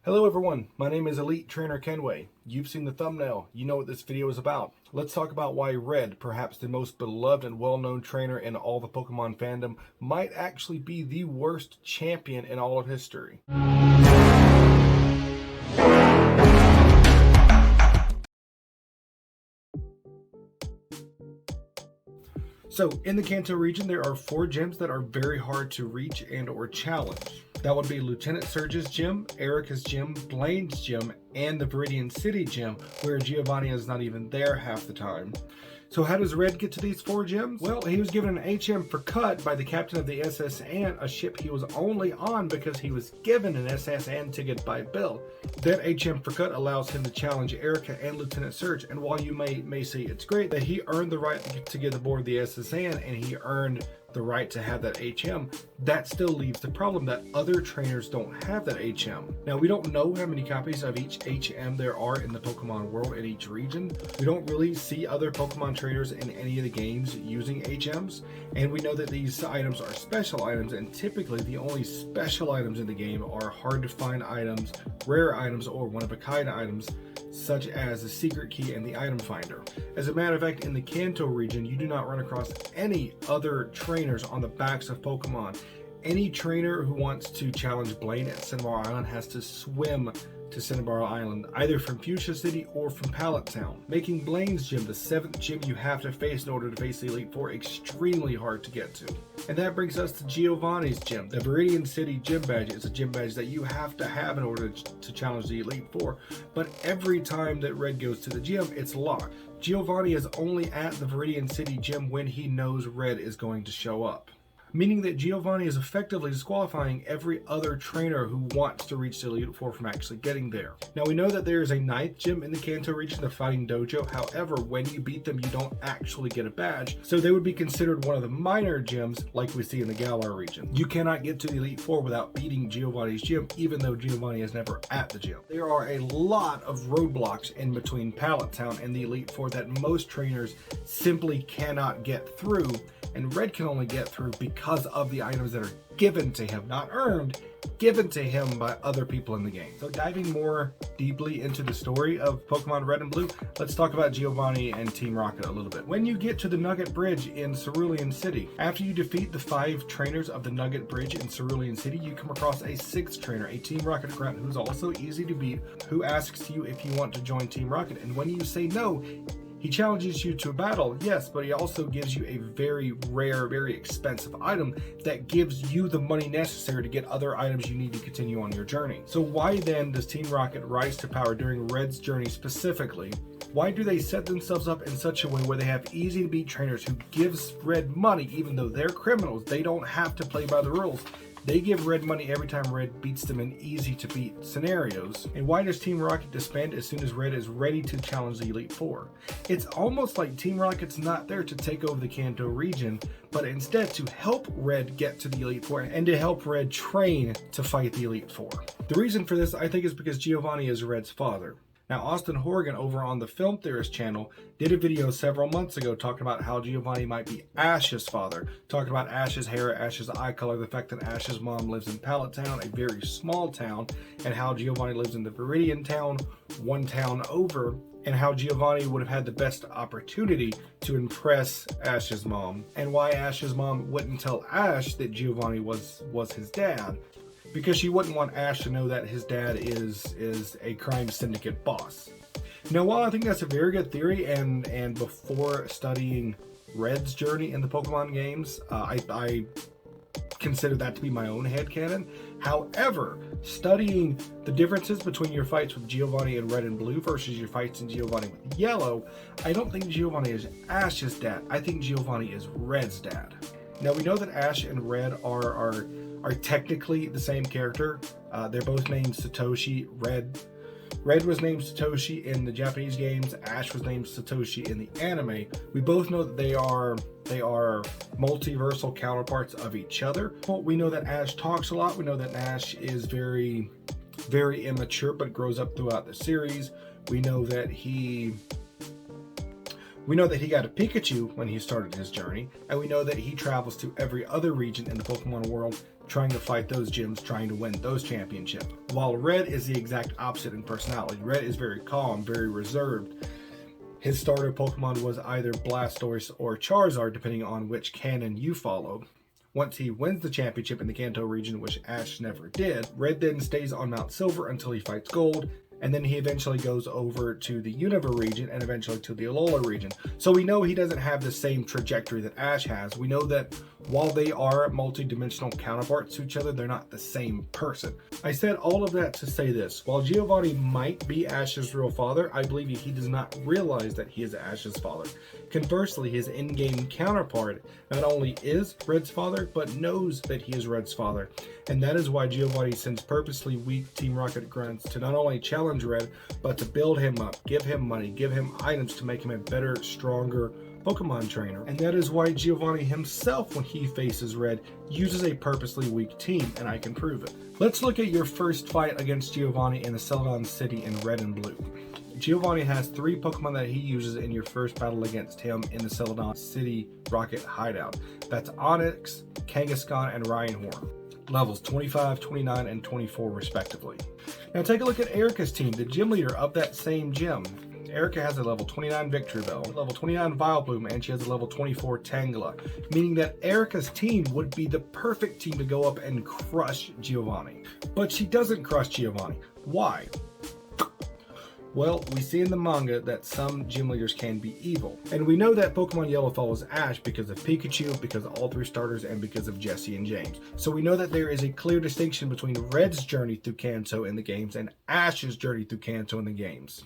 Hello everyone, my name is Elite Trainer Kenway. You've seen the thumbnail, you know what this video is about. Let's talk about why Red, perhaps the most beloved and well-known trainer in all the Pokemon fandom, might actually be the worst champion in all of history. So, in the Kanto region, there are 4 gyms that are very hard to reach and or challenge. That would be Lieutenant Surge's gym, Erika's gym, Blaine's gym, and the Viridian City gym, where Giovanni is not even there half the time. So how does Red get to these 4 gyms? Well, he was given an HM for cut by the captain of the SS Anne, a ship he was only on because he was given an SS Anne ticket by Bill. That HM for cut allows him to challenge Erika and Lieutenant Surge, and while you may say it's great that he earned the right to get aboard the SS Anne and he earned the right to have that HM, that still leaves the problem that other trainers don't have that HM. Now, we don't know how many copies of each HM there are in the Pokemon world in each region. We don't really see other Pokemon trainers in any of the games using HMs, and we know that these items are special items, and typically the only special items in the game are hard to find items, rare items, or one-of-a-kind items, such as the secret key and the item finder. As a matter of fact, in the Kanto region, you do not run across any other trainers on the backs of Pokemon. Any trainer who wants to challenge Blaine at Cinnabar Island has to swim to Cinnabar Island, either from Fuchsia City or from Pallet Town, making Blaine's gym the 7th gym you have to face in order to face the Elite Four extremely hard to get to. And that brings us to Giovanni's gym. The Viridian City gym badge is a gym badge that you have to have in order to challenge the Elite Four, but every time that Red goes to the gym, it's locked. Giovanni is only at the Viridian City gym when he knows Red is going to show up, meaning that Giovanni is effectively disqualifying every other trainer who wants to reach the Elite Four from actually getting there. Now, we know that there is a 9th gym in the Kanto region, the Fighting Dojo. However, when you beat them, you don't actually get a badge, so they would be considered one of the minor gyms like we see in the Galar region. You cannot get to the Elite Four without beating Giovanni's gym, even though Giovanni is never at the gym. There are a lot of roadblocks in between Pallet Town and the Elite Four that most trainers simply cannot get through, and Red can only get through because of the items that are given to him, not earned, given to him by other people in the game. So diving more deeply into the story of Pokemon Red and Blue, let's talk about Giovanni and Team Rocket a little bit. When you get to the Nugget Bridge in Cerulean City, after you defeat the 5 trainers of the Nugget Bridge in Cerulean City, you come across a 6th trainer, a Team Rocket grunt who's also easy to beat, who asks you if you want to join Team Rocket, and when you say no, he challenges you to a battle, yes, but he also gives you a very rare, very expensive item that gives you the money necessary to get other items you need to continue on your journey. So why then does Team Rocket rise to power during Red's journey specifically? Why do they set themselves up in such a way where they have easy to beat trainers who gives Red money even though they're criminals? They don't have to play by the rules. They give Red money every time Red beats them in easy to beat scenarios. And why does Team Rocket disband as soon as Red is ready to challenge the Elite Four? It's almost like Team Rocket's not there to take over the Kanto region, but instead to help Red get to the Elite Four and to help Red train to fight the Elite Four. The reason for this, I think, is because Giovanni is Red's father. Now, Austin Horgan over on the Film Theorist channel did a video several months ago talking about how Giovanni might be Ash's father, talking about Ash's hair, Ash's eye color, the fact that Ash's mom lives in Pallet Town, a very small town, and how Giovanni lives in the Viridian Town, one town over, and how Giovanni would have had the best opportunity to impress Ash's mom, and why Ash's mom wouldn't tell Ash that Giovanni was his dad, because she wouldn't want Ash to know that his dad is a crime syndicate boss. Now, while I think that's a very good theory, and before studying Red's journey in the Pokemon games, I consider that to be my own headcanon. However, studying the differences between your fights with Giovanni in Red and Blue versus your fights in Giovanni with Yellow, I don't think Giovanni is Ash's dad. I think Giovanni is Red's dad. Now, we know that Ash and Red are technically the same character. They're both named Satoshi. Red was named Satoshi in the Japanese games. Ash was named Satoshi in the anime. We both know that they are multiversal counterparts of each other. We know that Ash talks a lot. We know that Ash is very, very immature, but grows up throughout the series. We know that he got a Pikachu when he started his journey, and we know that he travels to every other region in the Pokemon world trying to fight those gyms, trying to win those championships. While Red is the exact opposite in personality. Red is very calm, very reserved. His starter Pokemon was either Blastoise or Charizard, depending on which canon you follow. Once he wins the championship in the Kanto region, which Ash never did, Red then stays on Mount Silver until he fights Gold, and then he eventually goes over to the Unova region and eventually to the Alola region. So we know he doesn't have the same trajectory that Ash has. We know that while they are multi-dimensional counterparts to each other, they're not the same person. I said all of that to say this. While Giovanni might be Ash's real father, I believe he does not realize that he is Ash's father. Conversely, his in-game counterpart not only is Red's father, but knows that he is Red's father. And that is why Giovanni sends purposely weak Team Rocket grunts to not only challenge Red, but to build him up, give him money, give him items to make him a better, stronger Pokemon trainer. And that is why Giovanni himself, when he faces Red, uses a purposely weak team, and I can prove it. Let's look at your first fight against Giovanni in the Celadon City in Red and Blue. Giovanni has 3 Pokemon that he uses in your first battle against him in the Celadon City Rocket Hideout. That's Onix, Kangaskhan, and Rhyhorn. Levels 25, 29, and 24 respectively. Now take a look at Erica's team, the gym leader of that same gym. Erica has a level 29 Victreebel, level 29 Vileplume, and she has a level 24 Tangela, meaning that Erica's team would be the perfect team to go up and crush Giovanni. But she doesn't crush Giovanni. Why? Well, we see in the manga that some gym leaders can be evil. And we know that Pokemon Yellow follows Ash because of Pikachu, because of all 3 starters, and because of Jessie and James. So we know that there is a clear distinction between Red's journey through Kanto in the games and Ash's journey through Kanto in the games.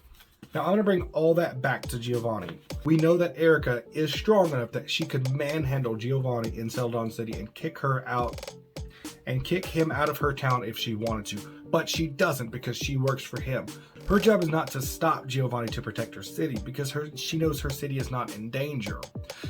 Now I'm going to bring all that back to Giovanni. We know that Erica is strong enough that she could manhandle Giovanni in Celadon City and kick him out of her town if she wanted to. But she doesn't because she works for him. Her job is not to stop Giovanni to protect her city because she knows her city is not in danger.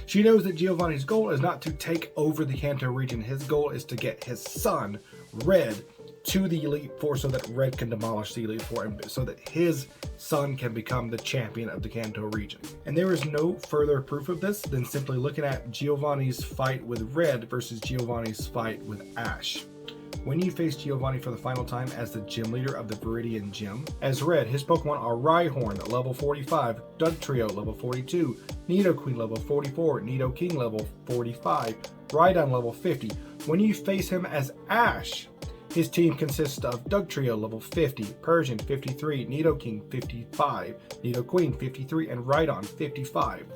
She knows that Giovanni's goal is not to take over the Kanto region. His goal is to get his son, Red, to the Elite Four so that Red can demolish the Elite Four and so that his son can become the champion of the Kanto region. And there is no further proof of this than simply looking at Giovanni's fight with Red versus Giovanni's fight with Ash. When you face Giovanni for the final time as the gym leader of the Viridian Gym, as Red, his Pokemon are Rhyhorn, level 45, Dugtrio, level 42, Nidoqueen, level 44, Nidoking, level 45, Rhydon, level 50. When you face him as Ash, his team consists of Dugtrio, level 50, Persian, 53, Nidoking, 55, Nidoqueen, 53, and Rhydon, 55.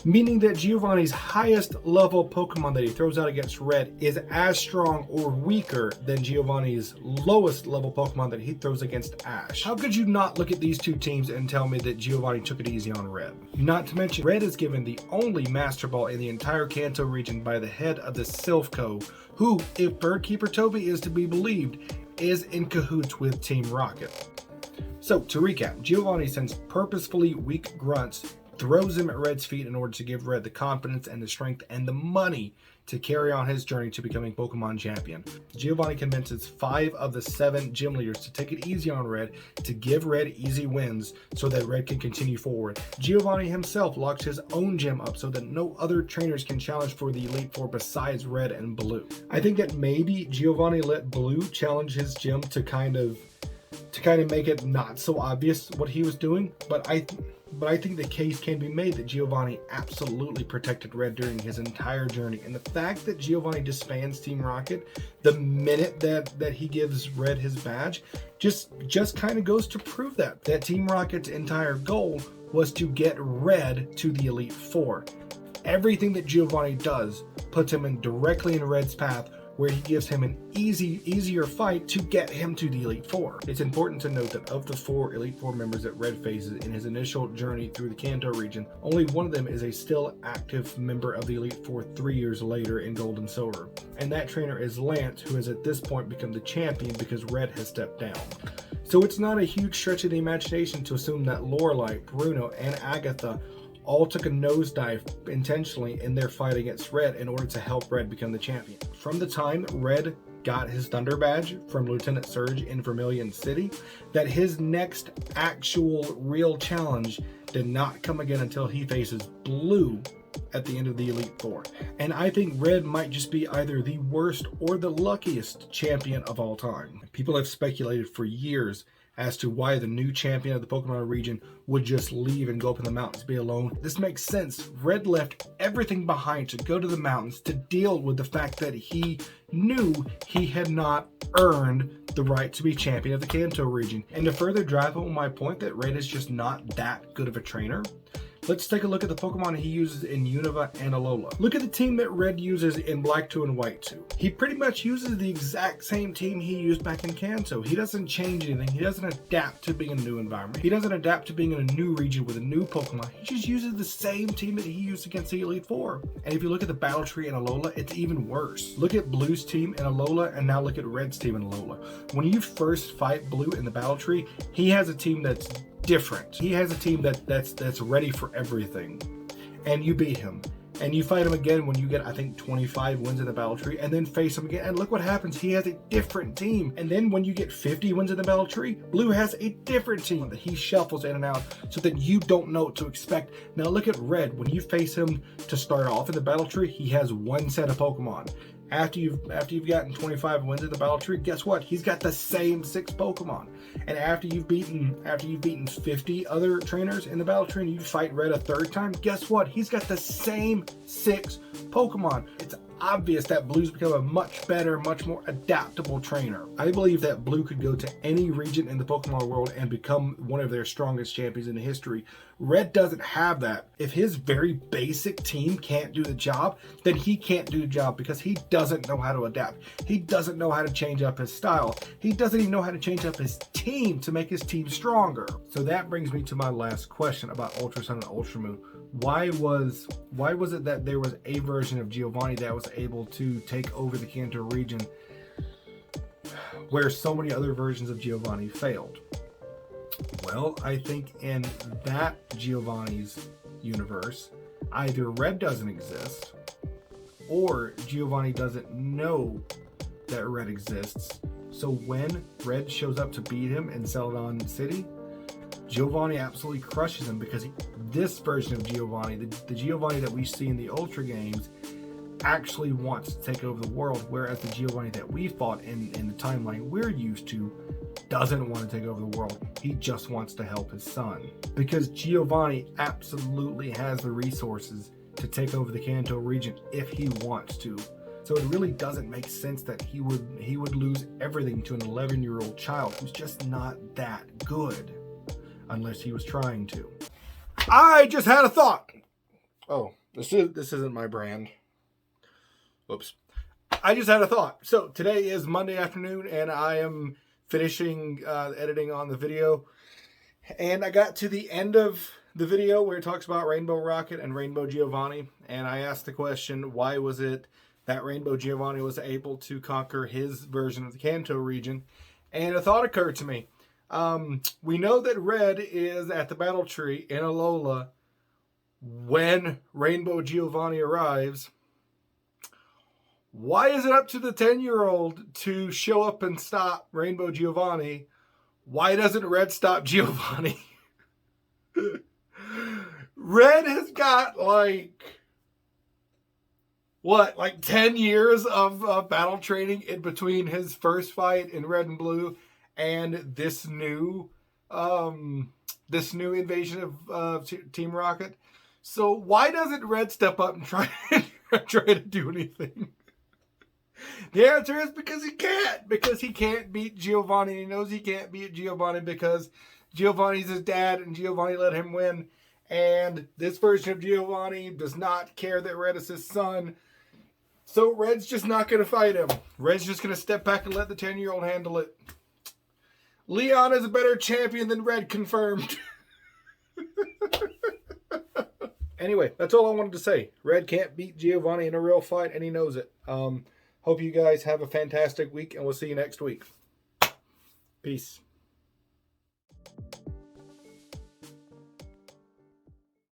Meaning that Giovanni's highest level Pokemon that he throws out against Red is as strong or weaker than Giovanni's lowest level Pokemon that he throws against Ash. How could you not look at these two teams and tell me that Giovanni took it easy on Red? Not to mention, Red is given the only Master Ball in the entire Kanto region by the head of the Silph who, if Birdkeeper Toby is to be believed, is in cahoots with Team Rocket. So, to recap, Giovanni sends purposefully weak grunts, throws him at Red's feet in order to give Red the confidence and the strength and the money to carry on his journey to becoming Pokemon champion. Giovanni convinces 5 of the 7 gym leaders to take it easy on Red, to give Red easy wins so that Red can continue forward. Giovanni himself locks his own gym up so that no other trainers can challenge for the Elite Four besides Red and Blue. I think that maybe Giovanni let Blue challenge his gym to kind of make it not so obvious what he was doing, but I think the case can be made that Giovanni absolutely protected Red during his entire journey. And the fact that Giovanni disbands Team Rocket the minute that he gives Red his badge just kind of goes to prove that Team Rocket's entire goal was to get Red to the Elite Four. Everything that Giovanni does puts him directly in Red's path, where he gives him an easier fight to get him to the Elite Four. It's important to note that of the 4 Elite Four members that Red faces in his initial journey through the Kanto region, only one of them is a still active member of the Elite Four 3 years later in Gold and Silver. And that trainer is Lance, who has at this point become the champion because Red has stepped down. So it's not a huge stretch of the imagination to assume that Lorelei, Bruno, and Agatha all took a nosedive intentionally in their fight against Red in order to help Red become the champion. From the time Red got his Thunder Badge from Lieutenant Surge in Vermilion City, that his next actual real challenge did not come again until he faces Blue at the end of the Elite Four. And I think Red might just be either the worst or the luckiest champion of all time. People have speculated for years as to why the new champion of the Pokemon region would just leave and go up in the mountains to be alone. This makes sense. Red left everything behind to go to the mountains to deal with the fact that he knew he had not earned the right to be champion of the Kanto region. And to further drive home my point that Red is just not that good of a trainer, let's take a look at the Pokemon he uses in Unova and Alola. Look at the team that Red uses in Black 2 and White 2. He pretty much uses the exact same team he used back in Kanto. He doesn't change anything. He doesn't adapt to being in a new environment. He doesn't adapt to being in a new region with a new Pokemon. He just uses the same team that he used against the Elite Four. And if you look at the battle tree in Alola, it's even worse. Look at Blue's team in Alola and now look at Red's team in Alola. When you first fight Blue in the battle tree, he has a team that's different. He has a team that's ready for everything, and you beat him, and you fight him again when you get, I think, 25 wins in the battle tree, and then face him again, and look what happens. He has a different team. And then when you get 50 wins in the battle tree, Blue has a different team that he shuffles in and out so that you don't know what to expect. Now look at Red. When you face him to start off in the battle tree, he has one set of Pokemon. After you've gotten 25 wins in the battle tree, guess what? He's got the same 6 Pokemon. And after you've beaten 50 other trainers in the battle tree and you fight Red a third time, guess what? He's got the same 6 Pokemon. It's obvious that Blue's become a much better, much more adaptable trainer. I believe that Blue could go to any region in the Pokemon world and become one of their strongest champions in history. Red doesn't have that. If his very basic team can't do the job, then he can't do the job because he doesn't know how to adapt. He doesn't know how to change up his style. He doesn't even know how to change up his team to make his team stronger. So that brings me to my last question about Ultra Sun and Ultra Moon. Why was it that there was a version of Giovanni that was able to take over the Kanto region where so many other versions of Giovanni failed? Well, I think in that Giovanni's universe, either Red doesn't exist or Giovanni doesn't know that Red exists. So when Red shows up to beat him in Celadon City, Giovanni absolutely crushes him because this version of Giovanni, the Giovanni that we see in the Ultra games, actually wants to take over the world, whereas the Giovanni that we fought in the timeline we're used to doesn't want to take over the world. He just wants to help his son. Because Giovanni absolutely has the resources to take over the Kanto region if he wants to. So it really doesn't make sense that he would lose everything to an 11-year-old child who's just not that good. Unless he was trying to. I just had a thought. Oh, this isn't my brand. Oops. I just had a thought. So today is Monday afternoon and I am finishing editing on the video. And I got to the end of the video where it talks about Rainbow Rocket and Rainbow Giovanni. And I asked the question, why was it that Rainbow Giovanni was able to conquer his version of the Kanto region? And a thought occurred to me. We know that Red is at the battle tree in Alola when Rainbow Giovanni arrives. Why is it up to the 10-year-old to show up and stop Rainbow Giovanni? Why doesn't Red stop Giovanni? Red has got like 10 years of battle training in between his first fight in Red and Blue and this new invasion of Team Rocket. So why doesn't Red step up and try to do anything? The answer is because he can't. Because he can't beat Giovanni. He knows he can't beat Giovanni because Giovanni's his dad and Giovanni let him win. And this version of Giovanni does not care that Red is his son. So Red's just not going to fight him. Red's just going to step back and let the 10-year-old handle it. Leon is a better champion than Red, confirmed. Anyway, that's all I wanted to say. Red can't beat Giovanni in a real fight, and he knows it. Hope you guys have a fantastic week, and we'll see you next week. Peace.